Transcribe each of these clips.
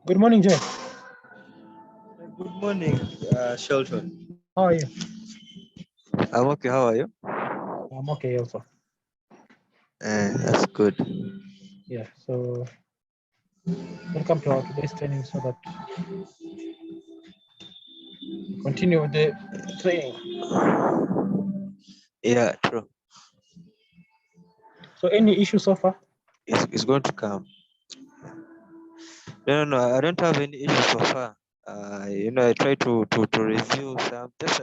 Good morning, Jay. Good morning, Shelton. How are you? I'm okay. How are you? I'm okay also. That's good. Yeah, so welcome to our today's training so that we continue with the training. Yeah, true. So any issue so far? It's going to come. No. I don't have any issues so far. I try to review some. Just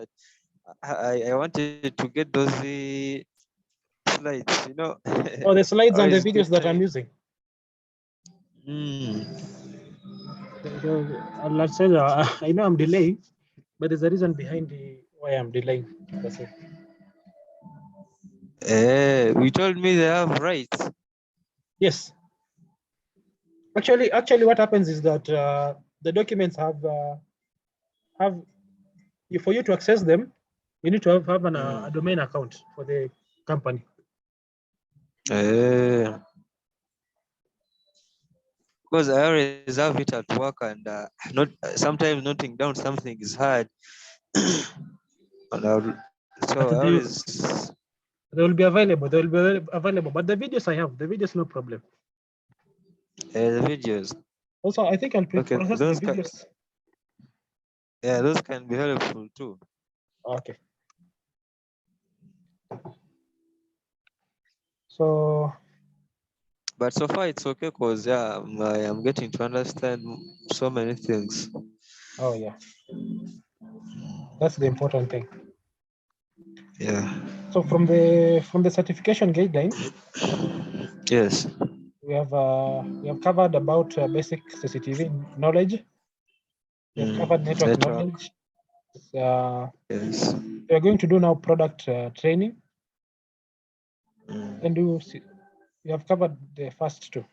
I wanted to get those slides. Oh, the slides and the Always good videos that I'm time. using. Mm. Let's say I know I'm delaying, but there's a reason behind why I'm delaying. That's it. We told me they have rights. Yes. Actually, what happens is that the documents have for you to access them, you need to have a domain account for the company. Because I always have it at work, and not sometimes noting down something is hard. And so But I always they will be available. They will be available. But the videos I have, the videos no problem. the videos. Also, I think I'll Okay, process the videos. those can be helpful too. Okay. So But so far it's okay because I am getting to understand so many things. oh yeah, that's the important thing. Yeah. So from the certification guidelines, Yes. we have covered about basic CCTV knowledge. We have covered network Network. knowledge. Uh, Yes. we are going to do now product training, and we have covered the first two.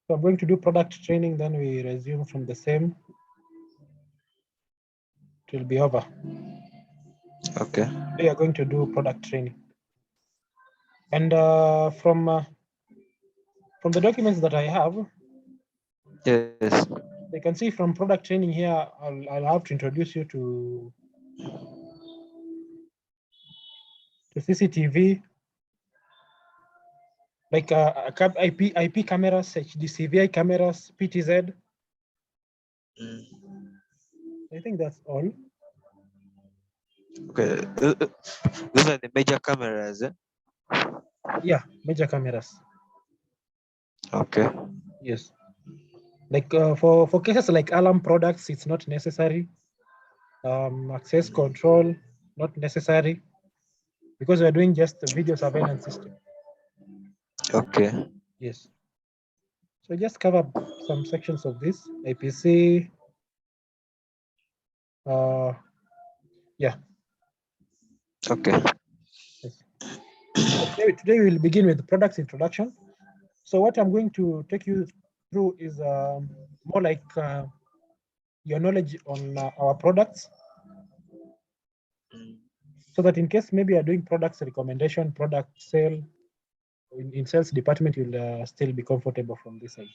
So I'm going to do product training, then we resume from the same. It will be over. Okay. We are going to do product training, and from the documents that I have, Yes. you can see from product training here. I'll have to introduce you to CCTV, like IP cameras, HDCVI cameras, PTZ. I think that's all. Okay. Those are the major cameras. Yeah, major cameras. Okay. Yes. Like for cases like alarm products, it's not necessary. Access control, not necessary, because we're doing just the video surveillance system. Okay. Yes. So just cover some sections of this IPC. Yeah. Okay. Yes. Today we will begin with the products introduction. So what I'm going to take you through is more like your knowledge on our products, so that in case maybe you're doing products recommendation, product sale, in sales department, you'll still be comfortable from this side.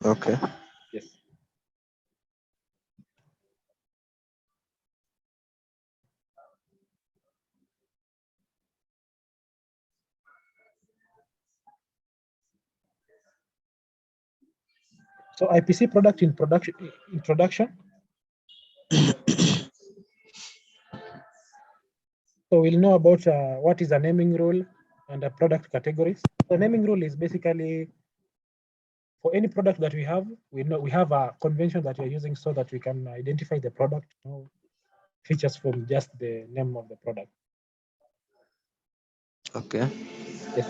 Okay. Yes. So IPC product introduction. So we'll know about what is a naming rule and product categories. So naming rule is basically for any product that we have, we have a convention that we're using so that we can identify the product, features from just the name of the product. Okay. Yes.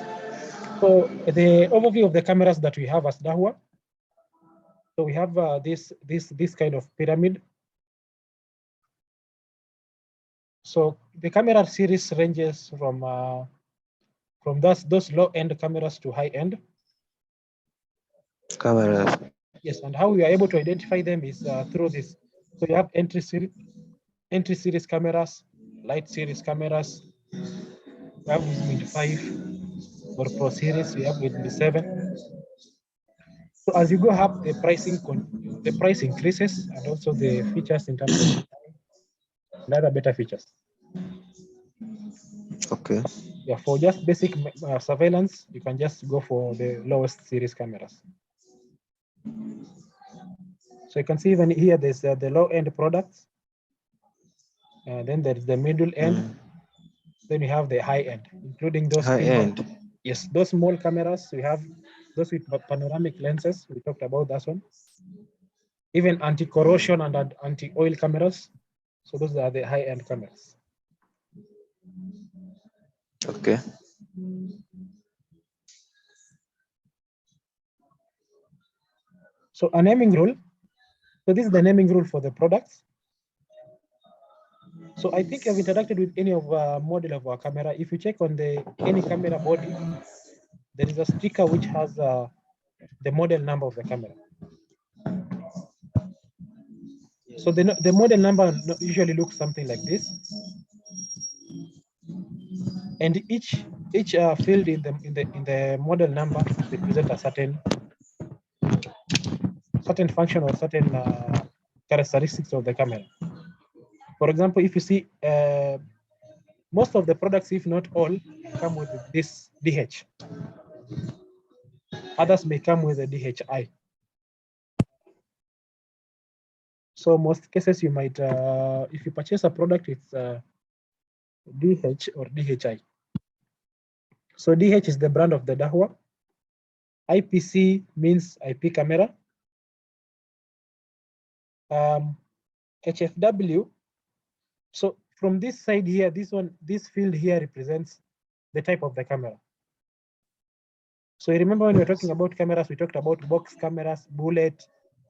So the overview of the cameras that we have as Dahua. So we have this kind of pyramid. So the camera series ranges from those low end cameras to high end. Cameras. Yes, and how we are able to identify them is through this. So you have entry series cameras, light series cameras. We have Smd 5. or Pro series, we have with the 7. So as you go up, the price increases, and also the features in terms of and other better features. Okay. Yeah, for just basic surveillance, you can just go for the lowest series cameras. So you can see even here, there's the low-end products. Then there's the middle end. Then you have the high end, including those High pinhole. end. Yes, those small cameras. We have those with panoramic lenses. We talked about that one. Even anti-corrosion and anti-oil cameras. So those are the high-end cameras. Okay. So a naming rule. So this is the naming rule for the products. So I think I've interacted with any of model of our camera. If you check on any camera body, there is a sticker which has the model number of the camera. So the model number usually looks something like this, and each field in the model number represent a certain function or certain characteristics of the camera. For example, if you see most of the products, if not all, come with this DH. Others may come with a DHI. So most cases you might, if you purchase a product, it's DH or DHI. So DH is the brand of the Dahua. IPC means IP camera. HFW. So from this side here, this field here represents the type of the camera. So you remember when we were talking about cameras, we talked about box cameras, bullet,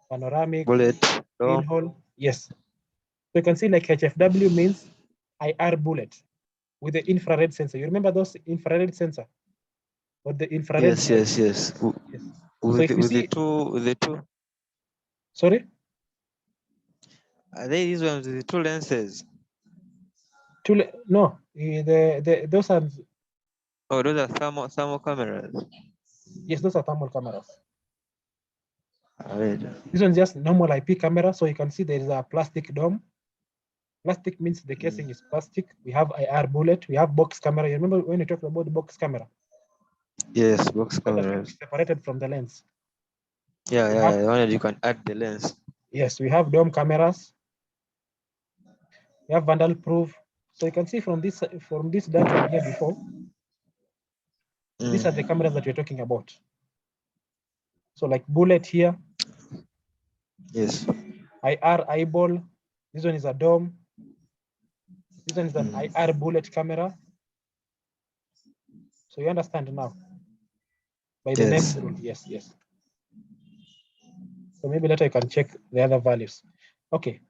panoramic, pinhole. Yes. So you can see like HFW means IR bullet with the infrared sensor. You remember those infrared sensor or the infrared? Yes. Yes. With the two. Sorry. Are they these ones with the two lenses? No, those are. Oh, those are thermal cameras. Yes, those are thermal cameras. Right. This one's just normal IP camera, so you can see there is a plastic dome. Plastic means the casing is plastic. We have IR bullet. We have box camera. You remember when we talked about the box camera? Yes, box cameras. Separated from the lens. Yeah, the one that you can add the lens. Yes, we have dome cameras. We have vandal proof. So you can see from this diagram here before, these are the cameras that we're talking about. So like bullet here. Yes. IR eyeball. This one is a dome. This one is an IR bullet camera. So you understand now by the name rule. Yes. So maybe later you can check the other values. Okay.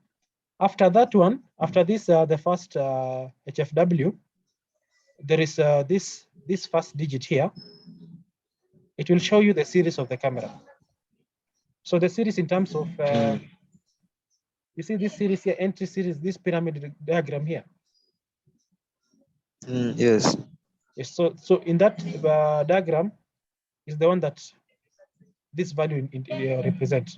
After that one, after this, the first HFW, there is this first digit here. It will show you the series of the camera. So the series in terms of, you see this series here, entry series, this pyramid diagram here. Yes. So in that diagram is the one that this value represents.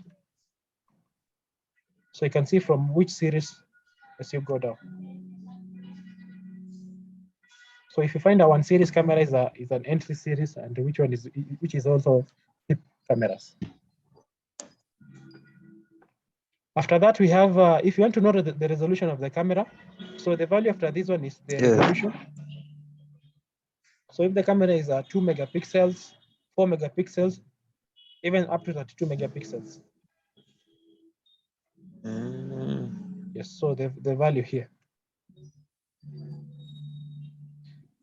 So you can see from which series as you go down. So if you find a 1 series camera is an entry series, and which is also tip cameras. After that, we have, if you want to know the resolution of the camera, so the value after this one is the resolution. So if the camera is 2 megapixels, 4 megapixels, even up to 32 megapixels. Yes, so the value here.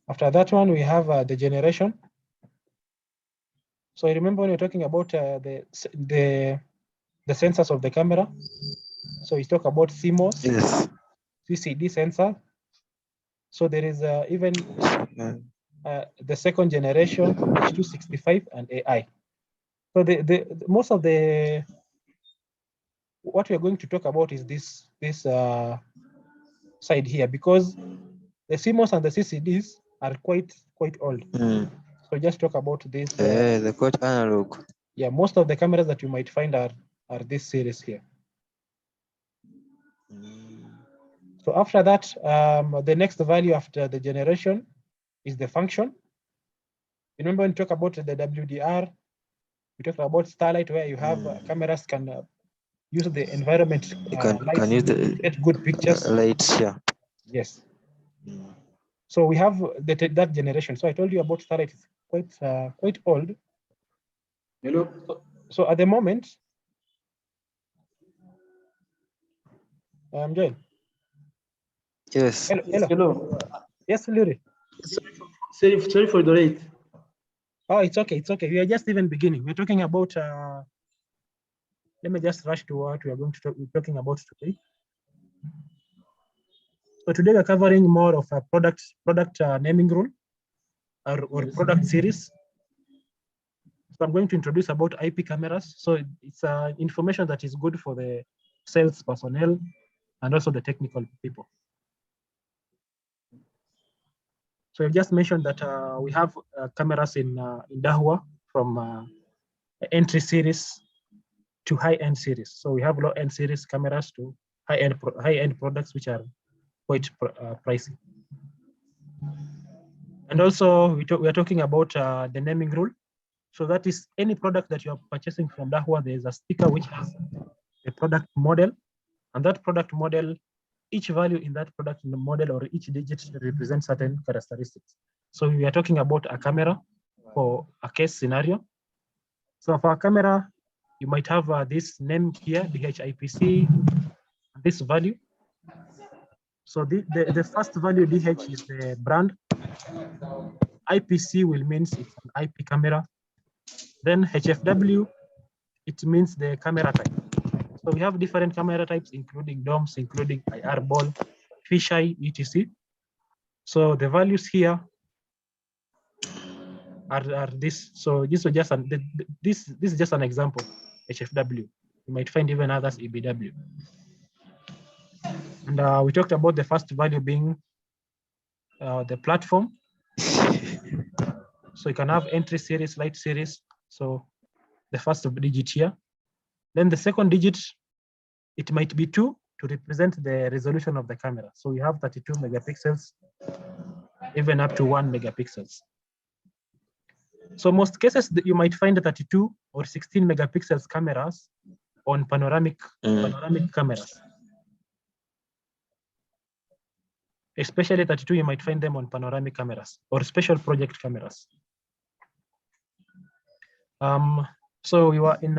After that one, we have the generation. So I remember when you're talking about the sensors of the camera. So you talk about CMOS, yes, CCD sensor. So there is even the second generation H265 and AI. So the most of the what we are going to talk about is this side here, because the CMOS and the CCDs are quite old. So just talk about this. The quote analog. Yeah, most of the cameras that you might find are this series here. So after that, the next value after the generation is the function. Remember when we talk about the WDR, we talked about Starlight, where you have cameras can use the environment lights can use to get good pictures. Lights, yeah. Yes. So we have that generation. So I told you about Starlight is quite old. Hello. So at the moment, Joel. Yes. Hello. Hello. Yes, Luri. Sorry for the late. Oh, it's okay. It's okay. We are just even beginning. We're talking about. Let me just rush to what we are going to talk. We're talking about today. So today we're covering more of a product naming rule or Yes. product series. So I'm going to introduce about IP cameras. So it's information that is good for the sales personnel and also the technical people. So you just mentioned that we have cameras in Dahua from entry series to high-end series. So we have low-end series cameras to high-end products, which are quite pricey. And also we are talking about the naming rule. So that is any product that you are purchasing from Dahua, there is a sticker which has a product model, and that product model, each value in that product model or each digit represents certain characteristics. So we are talking about a camera for a case scenario. So for a camera, you might have this name here, DH-IPC, this value. So the first value DH is the brand. IPC will means it's an IP camera. Then HFW, it means the camera type. So we have different camera types, including DOMs, including IR ball, fisheye, etc. So the values here are this. So this is just this is just an example. HFW. You might find even others EBW. And we talked about the first value being the platform. So you can have entry series, light series. So the first digit here. Then the second digit, it might be 2 to represent the resolution of the camera. So you have 32 megapixels, even up to 1 megapixels. So most cases you might find 32 or 16 megapixels cameras on panoramic cameras. Especially 32, you might find them on panoramic cameras or special project cameras. So we were in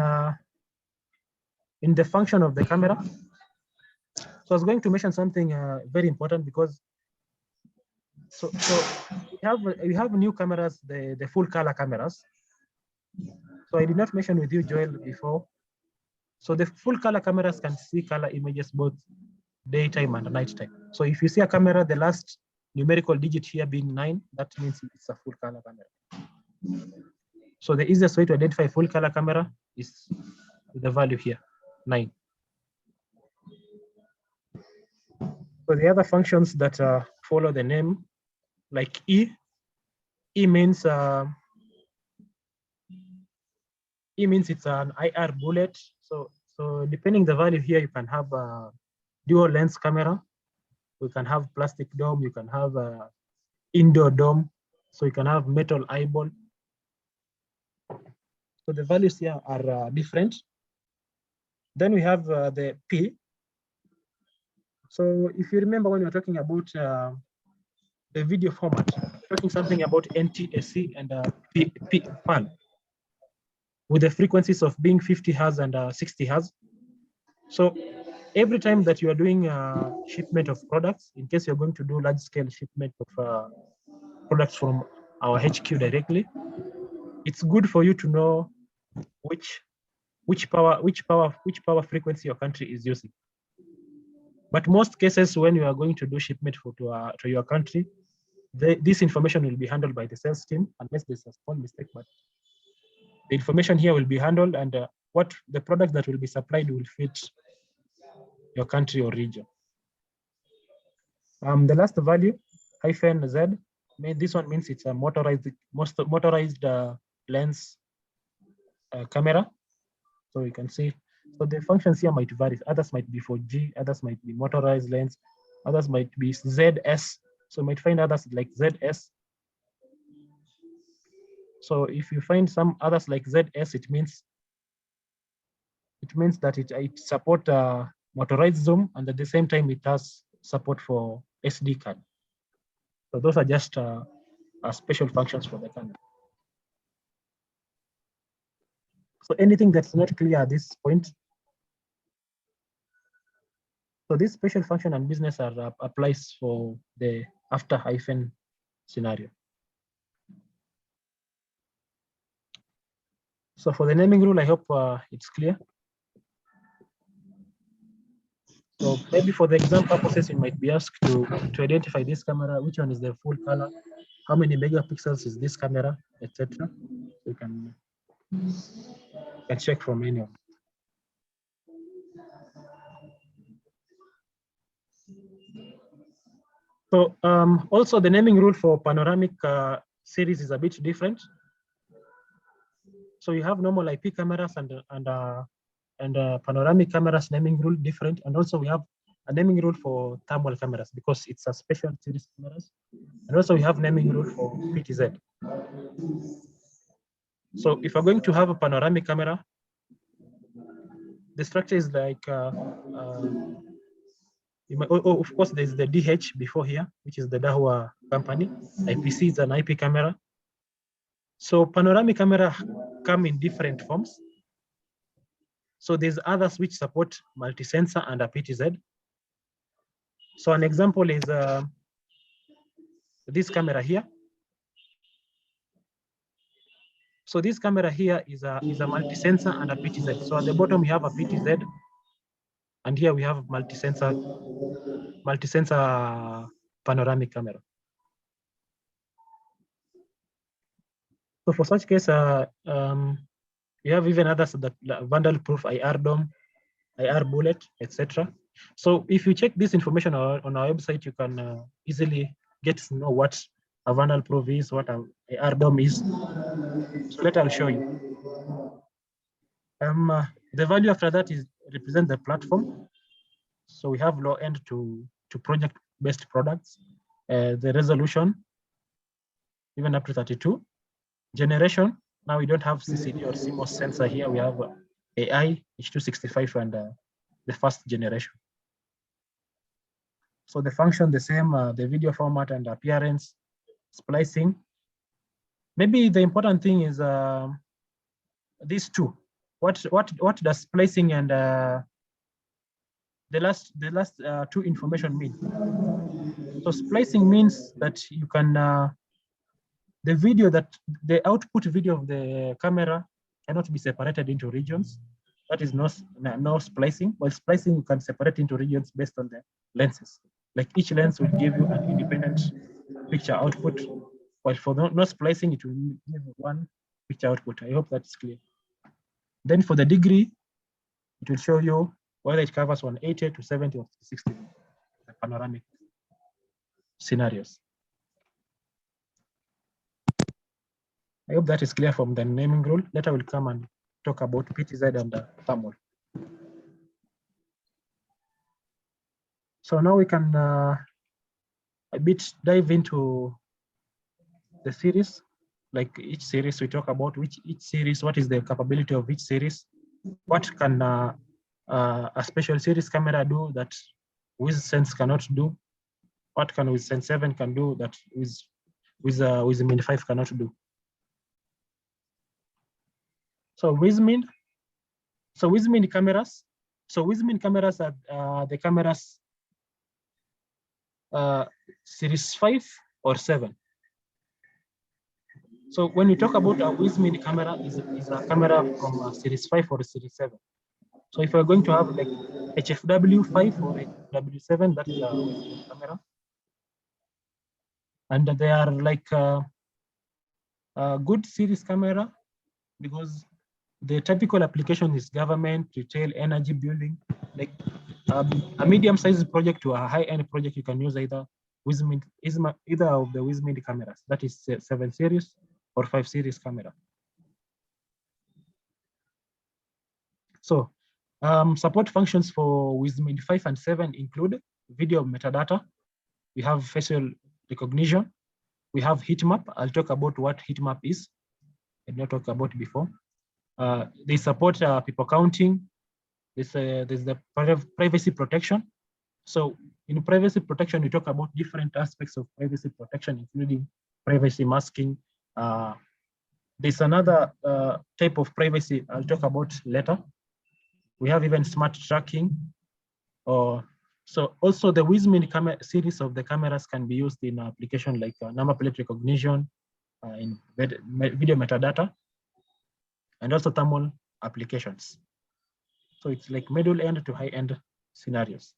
the function of the camera. So I was going to mention something very important because so we have new cameras, the full color cameras. So I did not mention with you, Joel, before. So the full color cameras can see color images both daytime and nighttime. So if you see a camera, the last numerical digit here being 9, that means it's a full color camera. So the easiest way to identify full color camera is the value here, 9. So the other functions that follow the name, like E means it's an IR bullet. So depending the value here, you can have a dual lens camera. We can have plastic dome. You can have a indoor dome. So you can have metal eyeball. So the values here are different. Then we have the P. So if you remember when we were talking about the video format, we're talking something about NTSC and PAL with the frequencies of being 50 Hz and 60 Hz. So every time that you are doing shipment of products, in case you're going to do large scale shipment of products from our HQ directly, it's good for you to know which power frequency your country is using. But most cases, when you are going to do shipment to your country, this information will be handled by the sales team, unless there's a small mistake. But the information here will be handled, and what the product that will be supplied will fit your country or region. The last value, -Z, this one means it's a motorized lens camera. So you can see, so the functions here might vary. Others might be for G, others might be motorized lens, others might be ZS. So you might find others like ZS. So if you find some others like ZS, it means that it support motorized zoom, and at the same time it has support for SD card. So those are just special functions for the camera. So anything that's not clear at this point. So this special function and business applies for the after hyphen scenario. So for the naming rule, I hope it's clear. So maybe for the exam purposes, you might be asked to identify this camera, which one is the full color, how many megapixels is this camera, etc. You can check from any of them. So also the naming rule for panoramic series is a bit different. So you have normal IP cameras and panoramic cameras naming rule different, and also we have a naming rule for thermal cameras because it's a special series cameras, and also we have naming rule for PTZ. So if we're going to have a panoramic camera, the structure is like of course there's the DH before here, which is the Dahua company. IPC is an IP camera. So panoramic camera come in different forms. So there's others which support multi-sensor and a PTZ. So an example is this camera here. So this camera here is a multi-sensor and a PTZ. So at the bottom we have a PTZ, and here we have multi-sensor panoramic camera. So for such case, we have even others that vandal-proof IR dome, IR bullet, etc. So if you check this information on our website, you can easily get to know what a vandal-proof is, what a IR dome is. So I'll show you. The value after that is represent the platform. So we have low end to project-based products. The resolution, even up to 32. Generation, now we don't have CCD or CMOS sensor here. We have AI, H265, and the first generation. So the function, the same, the video format and appearance, splicing. Maybe the important thing is these two. What does splicing and the last two information mean? So splicing means that you can the output video of the camera cannot be separated into regions. That is no splicing. While splicing, you can separate into regions based on the lenses. Like each lens will give you an independent picture output. While for no splicing, it will give one picture output. I hope that's clear. Then for the degree, it will show you whether it covers 180 to 70 or 60, the panoramic scenarios. I hope that is clear from the naming rule. Later we'll come and talk about PTZ and thermal. So now we can a bit dive into the series. Like each series we talk about each series, what is the capability of each series? What can a special series camera do that WizSense cannot do? What can WizSense 7 can do that with Min 5 cannot do? So WizMin cameras. So WizMin cameras are the cameras series 5 or 7. So when we talk about a WizMin camera, is a camera from series 5 or series 7. So if we're going to have like HFW 5 or HFW 7, that is a WizMin camera. And they are like a good series camera because the typical application is government, retail, energy, building. Like a medium-sized project to a high-end project, you can use either either of the Smd cameras, that is 7 series or 5 series camera. So support functions for Smd 5 and 7 include video metadata. We have facial recognition. We have heat map. I'll talk about what heat map is. I did not talk about before. They support people counting. There's the privacy protection. So in privacy protection, we talk about different aspects of privacy protection, including privacy masking. There's another type of privacy I'll talk about later. We have even smart tracking. So also the Smd series of the cameras can be used in application like number plate recognition, in video metadata, and also thermal applications. So it's like middle end to high end scenarios.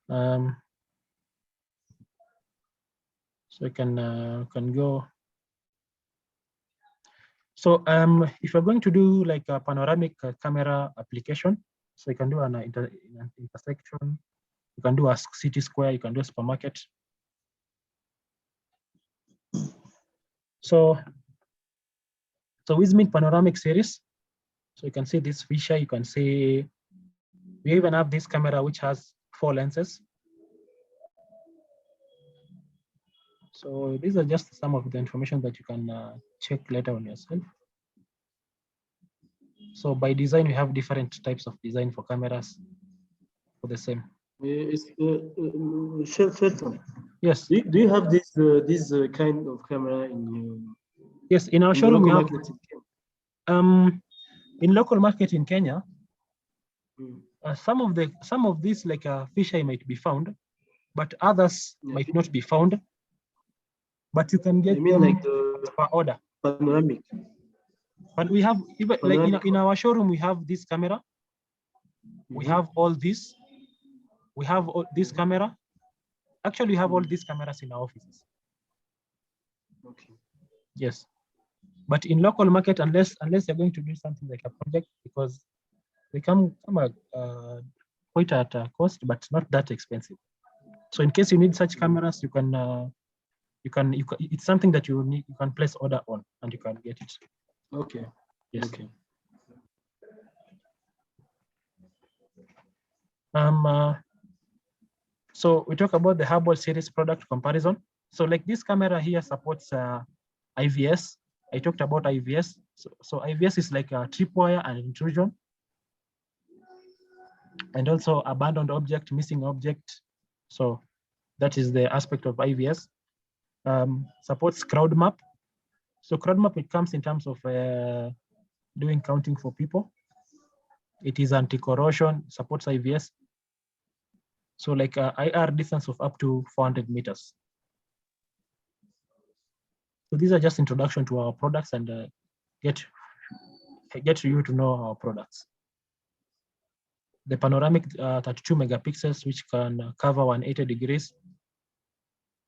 So I can go. So if you're going to do like a panoramic camera application, so you can do an intersection, you can do a city square, you can do a supermarket. So Smd panoramic series. So you can see this fisheye, you can see we even have this camera which has 4 lenses. So these are just some of the information that you can check later on yourself. So by design, we have different types of design for cameras for the same. Shelton. Yes. Do you have this kind of camera in your? Yes, in our showroom we have. In local market in Kenya, some of these like fisheye might be found, but others might not be found. But you can get them like per order. Panoramic. But we have even like in our showroom we have this camera. We have all this. We have this camera. Actually, we have all these cameras in our offices. Okay. Yes. But in local market, unless you're going to do something like a project, because they come quite at a cost, but not that expensive. So in case you need such cameras, you can it's something that you need. You can place order on, and you can get it. Okay. Yes. Okay. So we talk about the Hubble series product comparison. So like this camera here supports IVS. I talked about IVS. So IVS is like a tripwire and intrusion, and also abandoned object, missing object. So that is the aspect of IVS. Supports crowd map. So crowd map, it comes in terms of doing counting for people. It is anti-corrosion, supports IVS. So like IR distance of up to 400 meters. So these are just introduction to our products and get you to know our products. The panoramic 32 megapixels, which can cover 180 degrees.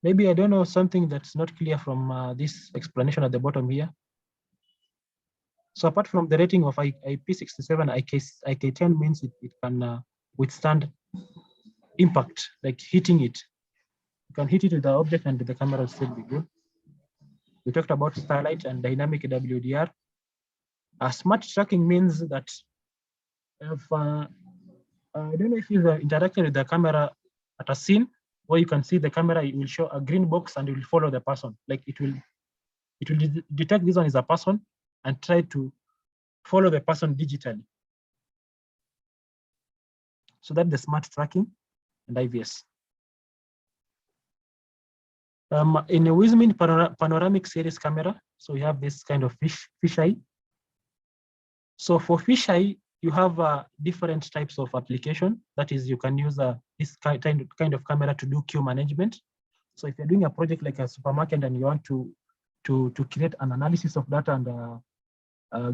Maybe I don't know something that's not clear from this explanation at the bottom here. So apart from the rating of IP67, IK10 means it can withstand impact, like hitting it. You can hit it with the object and the camera will still be good. We talked about starlight and dynamic WDR. Smart tracking means that if I don't know if you've interacted with the camera at a scene where you can see the camera, it will show a green box and it will follow the person. Like it will detect this one is a person and try to follow the person digitally. So that's the smart tracking and IVS. In a Smd panoramic series camera, so we have this kind of fisheye. So for fisheye, you have different types of application. That is, you can use this kind of camera to do queue management. So if you're doing a project like a supermarket and you want to create an analysis of data and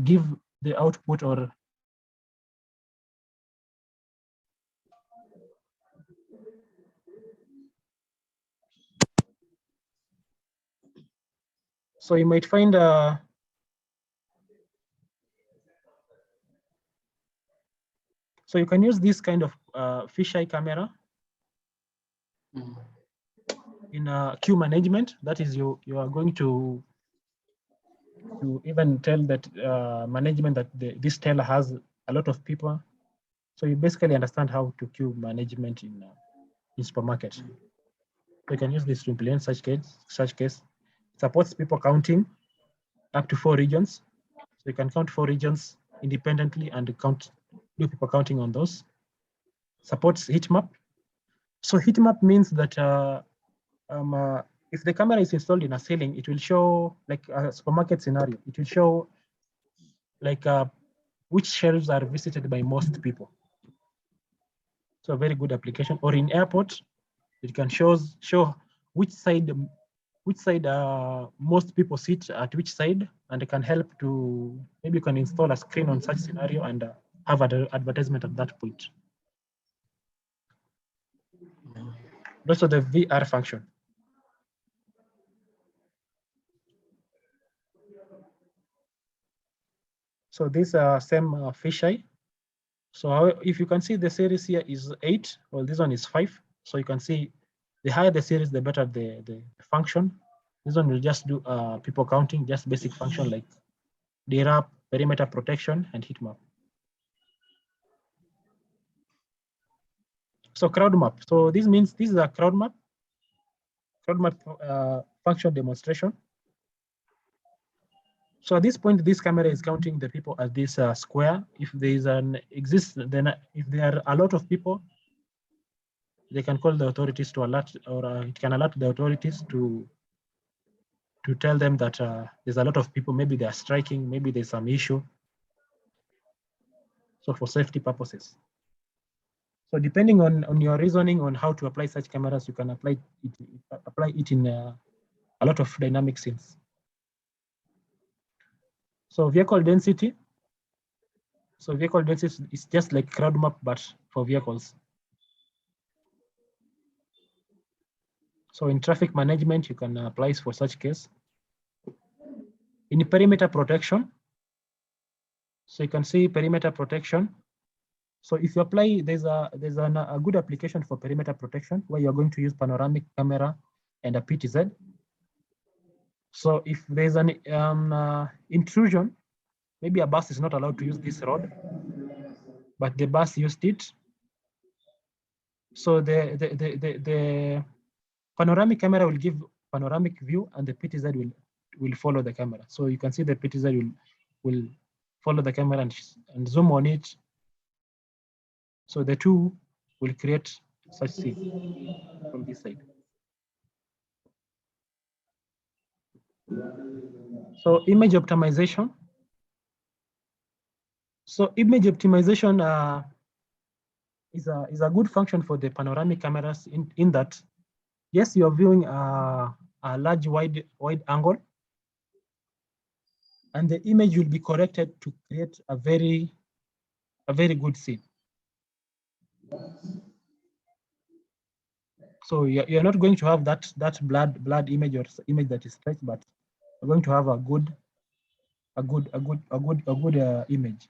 give the output or so you might find So you can use this kind of fisheye camera in queue management. That is, you are going to even tell that management that this teller has a lot of people. So you basically understand how to queue management in supermarket. So you can use this to implement such case. It supports people counting up to 4 regions. So you can count 4 regions independently and do people counting on those. Supports heat map. So heat map means that if the camera is installed in a ceiling, it will show, like a supermarket scenario, it will show like which shelves are visited by most people. So a very good application. Or in airport, it can show which side most people sit at which side, and it can help to, maybe you can install a screen on such scenario and have an advertisement at that point. Also the VR function. So this same fisheye. So if you can see, the series here is 8, well, this one is 5. So you can see the higher the series, the better the function. This one will just do people counting, just basic function like DRAP, perimeter protection, and heat map. So crowd map. So this means this is a crowd map function demonstration. So at this point, this camera is counting the people at this square. If there is then if there are a lot of people, they can call the authorities to alert, or it can alert the authorities to tell them that there's a lot of people, maybe they are striking, maybe there's some issue. So for safety purposes. So depending on your reasoning on how to apply such cameras, you can apply it in a lot of dynamic scenes. So vehicle density. So vehicle density is just like crowd map, but for vehicles. So in traffic management, you can apply for such case. In perimeter protection, so you can see perimeter protection. So if you apply, there's a good application for perimeter protection where you're going to use panoramic camera and a PTZ. So if there's an intrusion, maybe a bus is not allowed to use this road, but the bus used it. So the panoramic camera will give panoramic view, and the PTZ will follow the camera. So you can see the PTZ will follow the camera and zoom on it. So the two will create such scene from this side. So image optimization. So image optimization is a good function for the panoramic cameras in that, yes, you're viewing a large wide angle, and the image will be corrected to create a very good scene. So you're not going to have that blurred image or image that is stretched, but you're going to have a good image.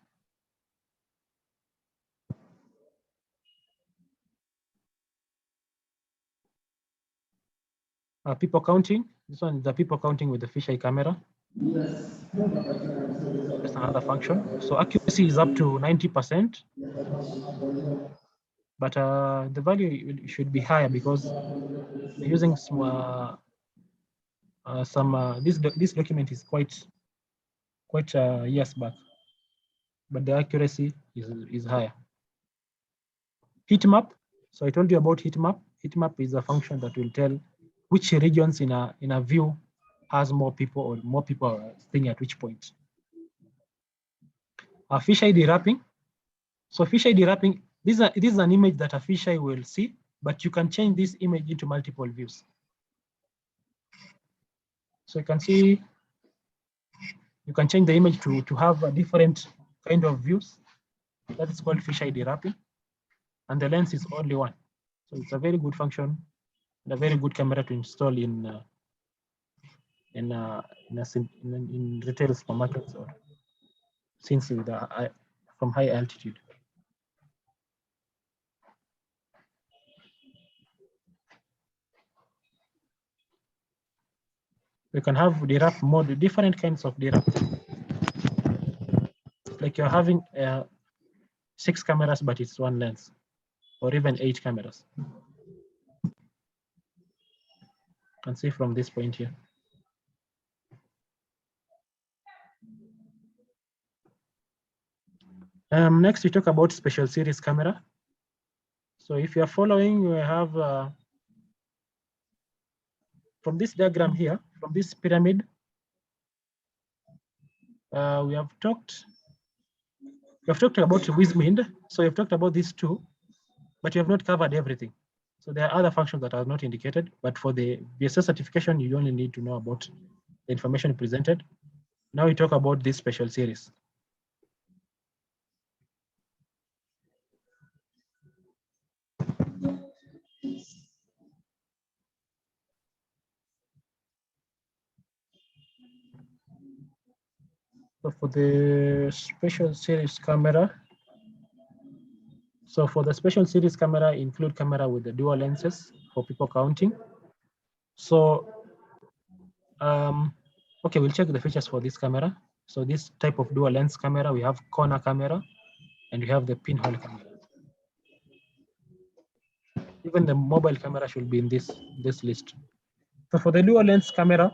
People counting. This one is the people counting with the fisheye camera. That's another function. So accuracy is up to 90%, but the value should be higher because we're using some this document is quite years back, but the accuracy is higher. Heat map. So I told you about heat map. Heat map is a function that will tell which regions in a view has more people, or more people are staying at which point. Fisheye dewrapping. So fisheye dewrapping, this is an image that a fisheye will see, but you can change this image into multiple views. So you can see, you can change the image to have a different kind of views. That is called fisheye dewrapping, and the lens is only one. So it's a very good function and a very good camera to install in retail supermarkets or scenes with from high altitude. We can have derap mode, different kinds of derap. Like you're having 6 cameras, but it's one lens, or even 8 cameras. You can see from this point here. Next, we talk about special series camera. So if you are following, we have from this diagram here, from this pyramid, we have talked about Wismind. So we've talked about these two, but you have not covered everything. So there are other functions that are not indicated, but for the VSS certification, you only need to know about the information presented. Now we talk about this special series. So for the special series camera, include camera with the dual lenses for people counting. So, okay, we'll check the features for this camera. So this type of dual lens camera, we have corner camera, and we have the pinhole camera. Even the mobile camera should be in this list. So for the dual lens camera,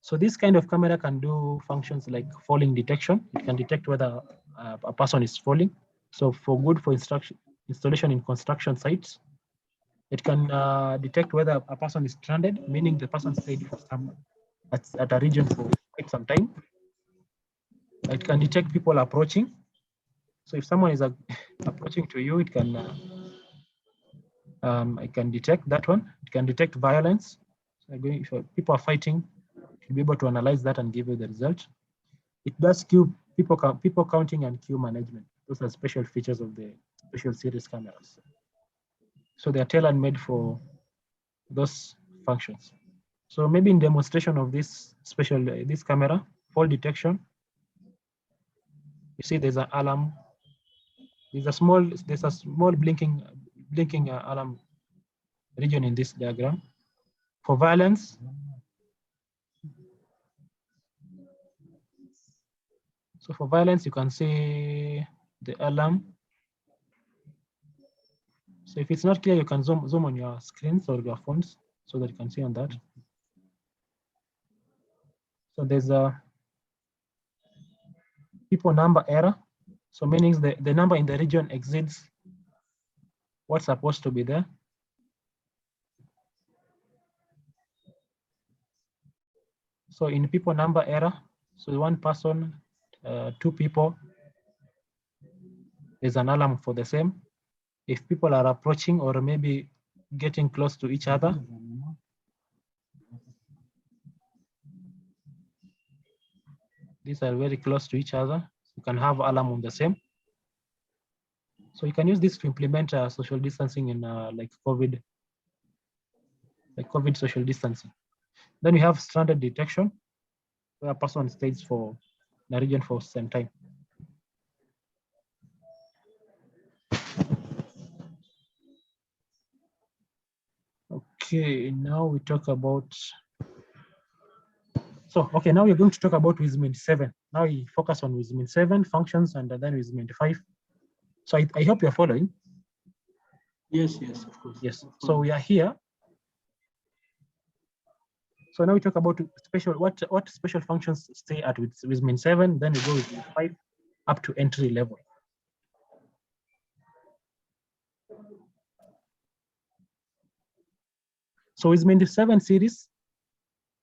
so this kind of camera can do functions like falling detection. It can detect whether a person is falling. So for installation in construction sites, it can detect whether a person is stranded, meaning the person stayed for at a region for quite some time. It can detect people approaching. So if someone is approaching to you, it can detect that one. It can detect violence. So if people are fighting, it will be able to analyze that and give you the result. It does queue people counting and queue management. Those are special features of the special series cameras. So they are tailor-made for those functions. So maybe in demonstration of this this camera, fall detection, you see there's an alarm. There's a small blinking alarm region in this diagram. For violence, you can see the alarm. So if it's not clear, you can zoom on your screens or your phones so that you can see on that. So there's a people number error. So meaning the number in the region exceeds what's supposed to be there. So in people number error, so one person, 2 people, there's an alarm for the same. If people are approaching or maybe getting close to each other, these are very close to each other, you can have alarm on the same. So you can use this to implement social distancing in like COVID social distancing. Then we have stranded detection, where a person stays for the region for some time. Okay, now we talk about. So, okay, now we're going to talk about Wismind 7. Now we focus on Wismind 7 functions and then Wismind 5. So I hope you're following. Yes, of course. Yes, so we are here. So now we talk about what special functions stay at Wismind 7, then we go with 5 up to entry level. So Wismind 7 series.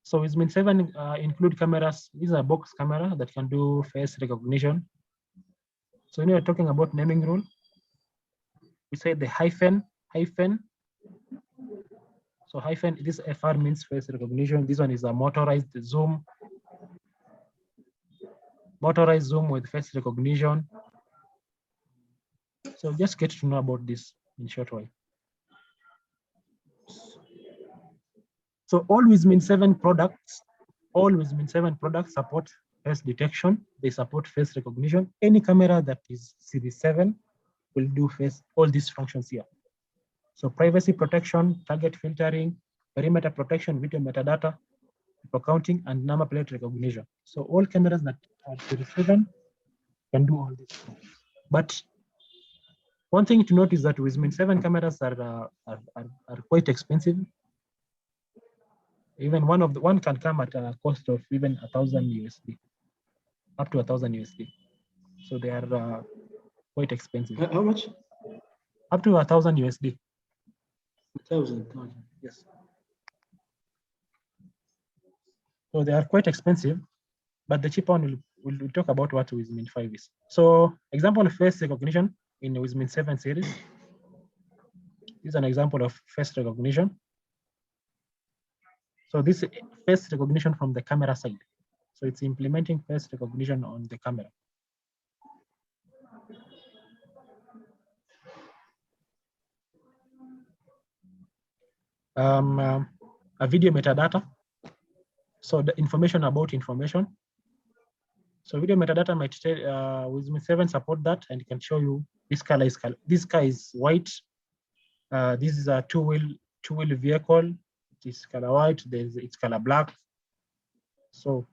So Wismind 7 include cameras. These are box camera that can do face recognition. So when we're talking about naming rule, we say the hyphen. So hyphen, this FR means face recognition. This one is a motorized zoom with face recognition. So just get to know about this in short while. So all Wismind 7 products support face detection. They support face recognition. Any camera that is Series 7 will do all these functions here. So privacy protection, target filtering, perimeter protection, video metadata. for counting and number plate recognition. So all cameras that are Series 7 can do all this. But one thing to note is that with 7 cameras are quite expensive. Even one can come at a cost of even $1,000 USD, up to $1,000 USD. So they are quite expensive. How much? Up to $1,000 USD. 1,000. Yes. So they are quite expensive, but the cheaper one we'll talk about what Wismin 5 is. So example of face recognition in Wismin 7 series. This is an example of face recognition. So this is face recognition from the camera side. So it's implementing face recognition on the camera. A video metadata. So the information about information. So video metadata might tell Wismin 7 support that, and it can show you this color is white. This is a two-wheel vehicle. It is color white. It's color black. So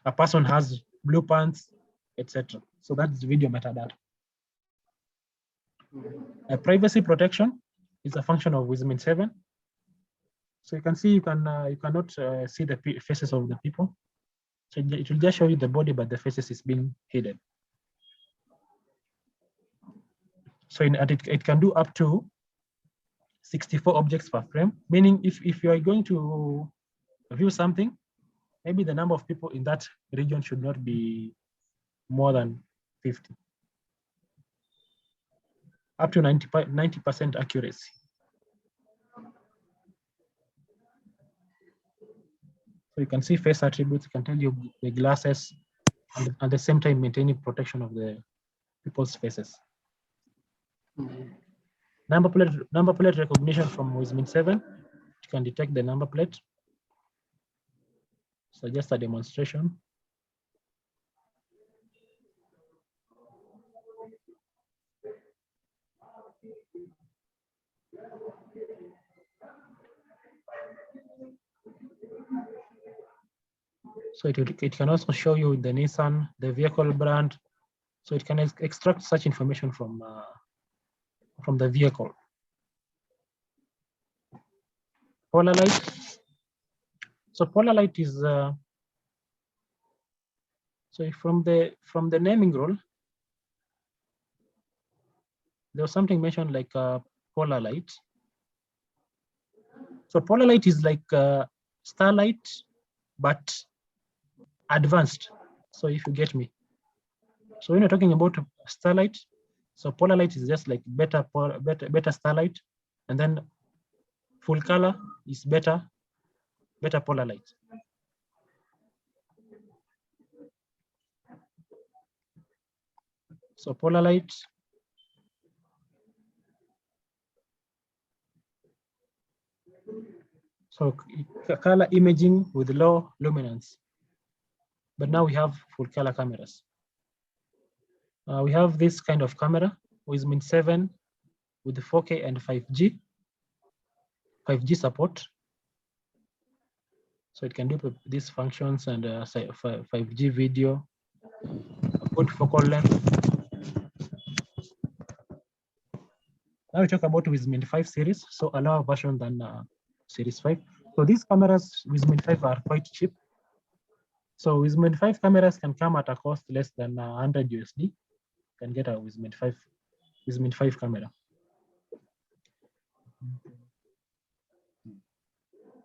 a person has blue pants, etc. So that's video metadata. Privacy protection is a function of Wismin 7. So you can see you cannot see the faces of the people. So it will just show you the body, but the faces is being hidden. So it can do up to 64 objects per frame, meaning if you are going to view something, maybe the number of people in that region should not be more than 50. Up to 90% accuracy. So you can see face attributes, it can tell you the glasses, and at the same time maintaining protection of the people's faces. Number plate recognition from Wismin 7. It can detect the number plate. So just a demonstration. So it can also show you the Nissan, the vehicle brand. So it can extract such information from the vehicle. Polar light. So polar light is so from the naming rule, there was something mentioned like polar light. So polar light is like starlight, but advanced. So if you get me. So when you're talking about starlight, so polar light is just like better starlight, and then full color is better polar light. So polar light. So color imaging with low luminance. But now we have full color cameras. We have this kind of camera, Wismin 7 with the 4K and 5G support. So it can do these functions and 5G video, a good focal length. Now we talk about Wismin 5 series, so a lower version than Series 5. So these cameras Wismin 5 are quite cheap. So Wismin 5 cameras can come at a cost less than $100 USD. Can get a Wismin 5 camera.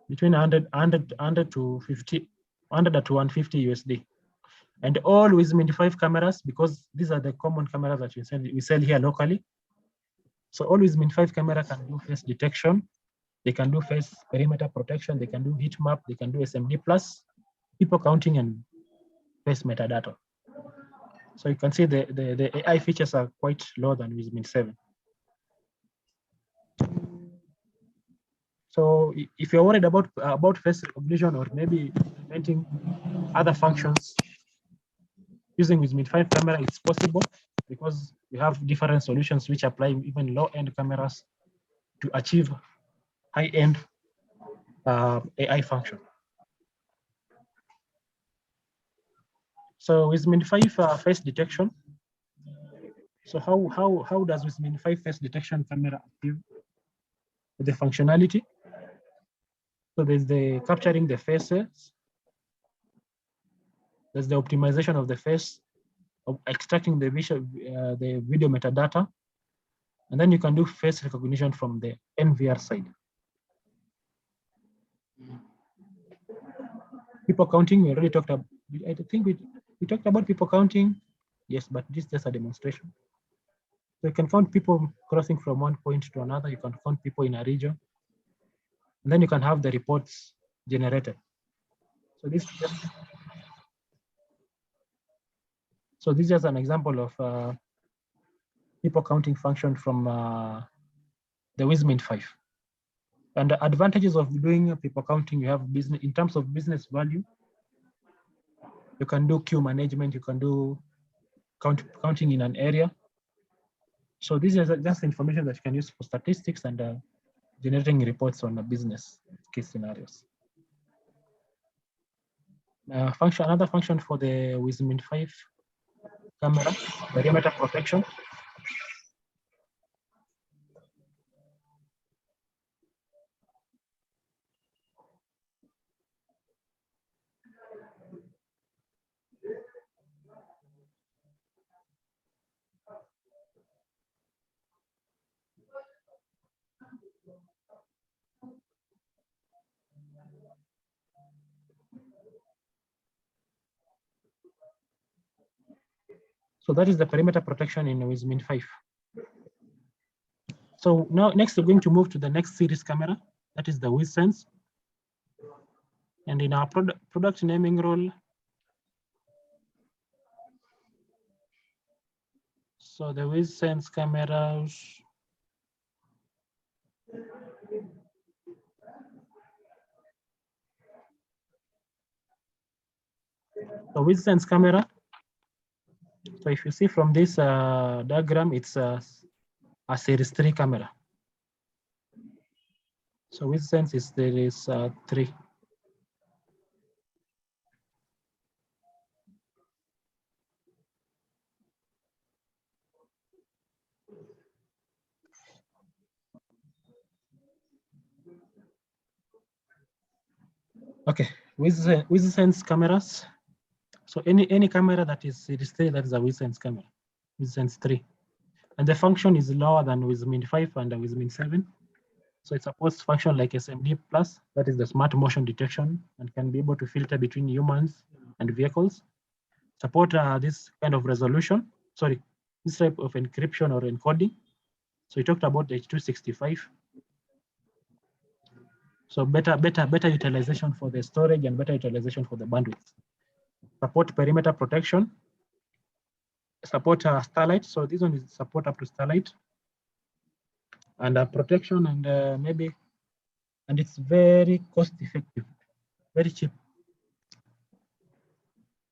Between 100 to 50, 100 to 150 USD. And all Wismin 5 cameras, because these are the common cameras that we sell here locally. So all Wismin 5 camera can do face detection, they can do face perimeter protection, they can do heat map, they can do Smd Plus, people counting, and face metadata. So you can see the AI features are quite lower than Wismin 7. So if you're worried about face recognition or maybe implementing other functions using Wismin 5 camera, it's possible because we have different solutions which apply even low-end cameras to achieve high-end AI function. So with Smd face detection, so how does with Smd face detection camera achieve the functionality? So there's the capturing the faces, there's the optimization of the face, of extracting the video metadata, and then you can do face recognition from the NVR side. People counting, we already talked about. I think we talked about people counting. Yes, but this is just a demonstration. So you can count people crossing from one point to another. You can count people in a region, and then you can have the reports generated. So this is just an example of people counting function from the Wismint 5. And the advantages of doing people counting, you have business in terms of business value. You can do queue management. You can do counting in an area. So this is just information that you can use for statistics and generating reports on the business case scenarios. Another function for the Wismint 5 camera, perimeter protection. So that is the perimeter protection in Wismint 5. So now next we're going to move to the next series camera, that is the WizSense. And in our product naming role, so the WizSense cameras, the WizSense camera. So if you see from this diagram, it's a series 3 camera. So WizSense is series 3. Okay, WizSense cameras. So any camera that is series 3, that is a WizSense camera, WizSense 3. And the function is lower than Wismint 5 and Wismint 7. So it supports function like Smd Plus, that is the smart motion detection, and can be able to filter between humans and vehicles. Support this kind of resolution, this type of encryption or encoding. So we talked about H265. So better utilization for the storage and better utilization for the bandwidth. Support perimeter protection. Support Starlight. So this one is support up to Starlight. And protection and and it's very cost effective, very cheap.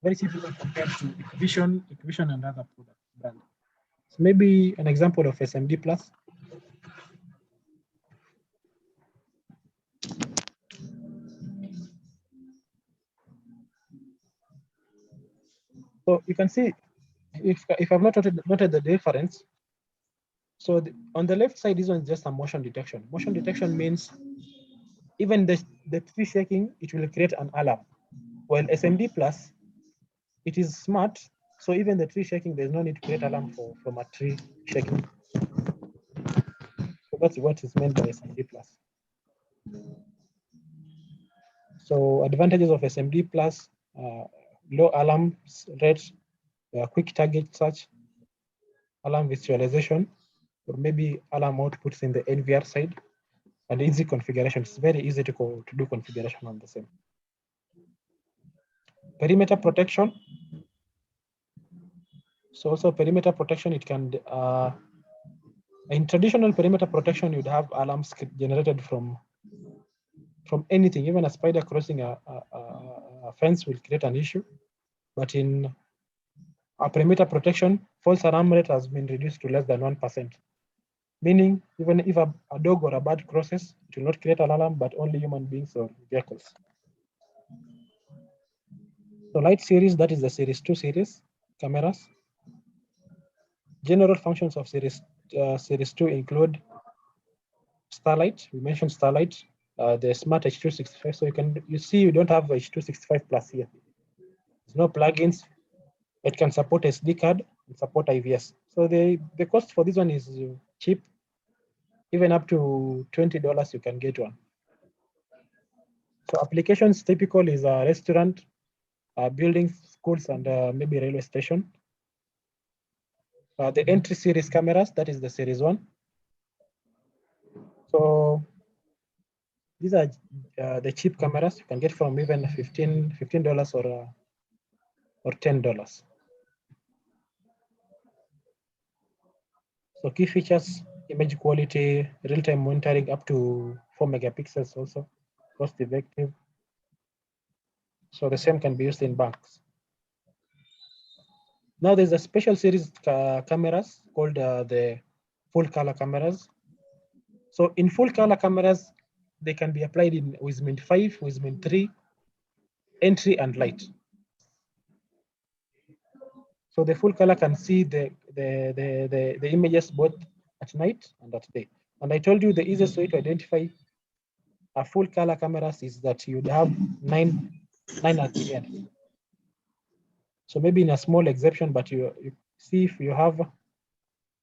Very cheap compared to Vision and other product brands. So maybe an example of Smd Plus. So you can see, if I've not noted the difference. So on the left side, this one is just a motion detection. Motion detection means even the tree shaking, it will create an alarm. While Smd Plus, it is smart. So even the tree shaking, there's no need to create alarm from a tree shaking. So that's what is meant by Smd Plus. So advantages of Smd Plus, low alarm rate, quick target search, alarm visualization, or maybe alarm outputs in the NVR side, and easy configuration. It's very easy to do configuration on the same. Perimeter protection. So also perimeter protection, it can, in traditional perimeter protection, you'd have alarms generated from anything. Even a spider crossing a fence will create an issue. But in our perimeter protection, false alarm rate has been reduced to less than 1%. Meaning, even if a dog or a bird crosses, it will not create an alarm, but only human beings or vehicles. So light series, that is the series 2 series cameras. General functions of series 2 include Starlight. We mentioned Starlight, the smart H265. So you see you don't have H265 plus here. There's no plugins. It can support SD card and support IVS. So the cost for this one is cheap. Even up to $20 you can get one. So applications typical is a restaurant, buildings, schools, and maybe railway station. The entry series cameras, that is the series 1. So these are the cheap cameras you can get from even $15 or $10. So key features: image quality, real-time monitoring up to 4 megapixels, also cost-effective. So the same can be used in banks. Now there's a special series cameras called the full color cameras. So in full color cameras, they can be applied with Mint 5, with Mint 3, entry and light. So the full color can see the images both at night and at day. And I told you the easiest way to identify a full color cameras is that you'd have nine at the end. So maybe in a small exception, but you see if you have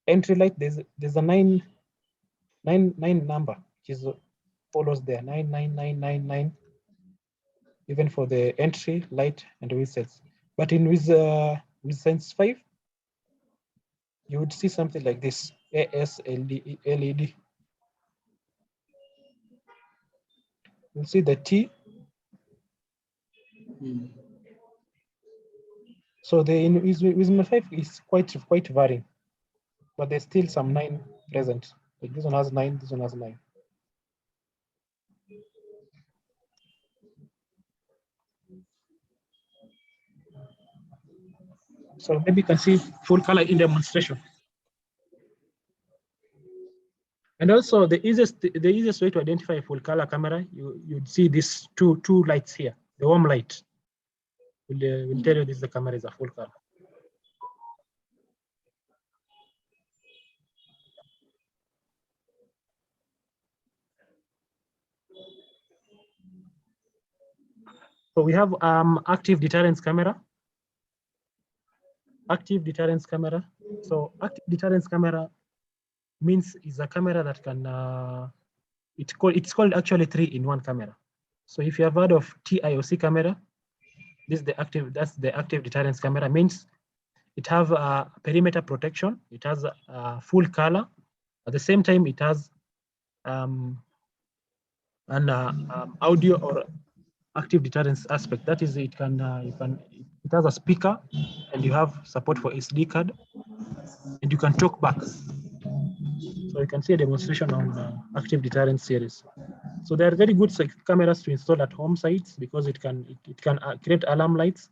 entry light, there's a nine number, which is follows there, 99999, even for the entry light and with sets. But with Sense 5, you would see something like this, ASLED. You'll see the T. So the with my 5 is quite varying, but there's still some 9 present. Like this one has 9, this one has 9. So maybe you can see full color in demonstration. And also the easiest way to identify a full color camera, you'd see these two lights here. The warm light will tell you this the camera is a full color. So we have active deterrence camera. Active deterrence camera. So active deterrence camera means is a camera that can it's called actually 3-in-1 camera. So if you have heard of TIOC camera, that's the active deterrence camera. Means it have perimeter protection, it has full color, at the same time it has an audio or active deterrence aspect. That is, it has a speaker, and you have support for SD card, and you can talk back. So you can see a demonstration on active deterrence series. So they are very good cameras to install at home sites because it can create alarm lights.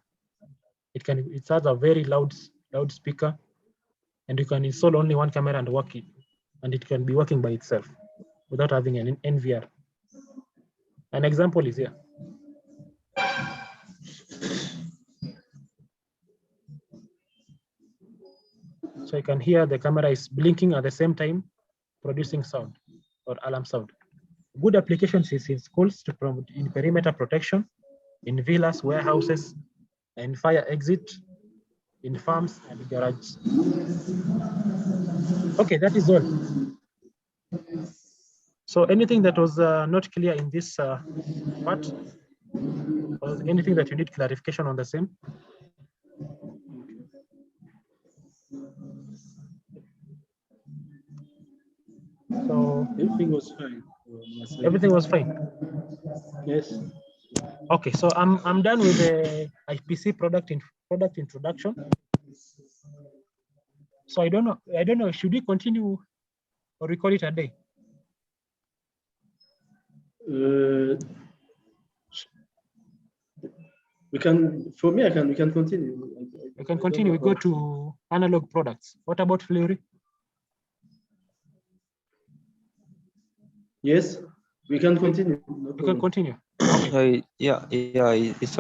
It has a very loud speaker, and you can install only one camera and work it, and it can be working by itself without having an NVR. An example is here. So you can hear the camera is blinking at the same time, producing sound or alarm sound. Good applications is in schools to promote in perimeter protection, in villas, warehouses, and fire exit, in farms and garages. Okay, that is all. So anything that was not clear in this part, or anything that you need clarification on the same? So everything was fine. Everything was fine. Yes. Okay, so I'm done with the Ipc product introduction. So I don't know. Should we continue or we call it a day? We can. For me, we can continue. We can continue. We go to analog products. What about Fleury? Yes, we can continue. No We can problem. continue. Yeah, it's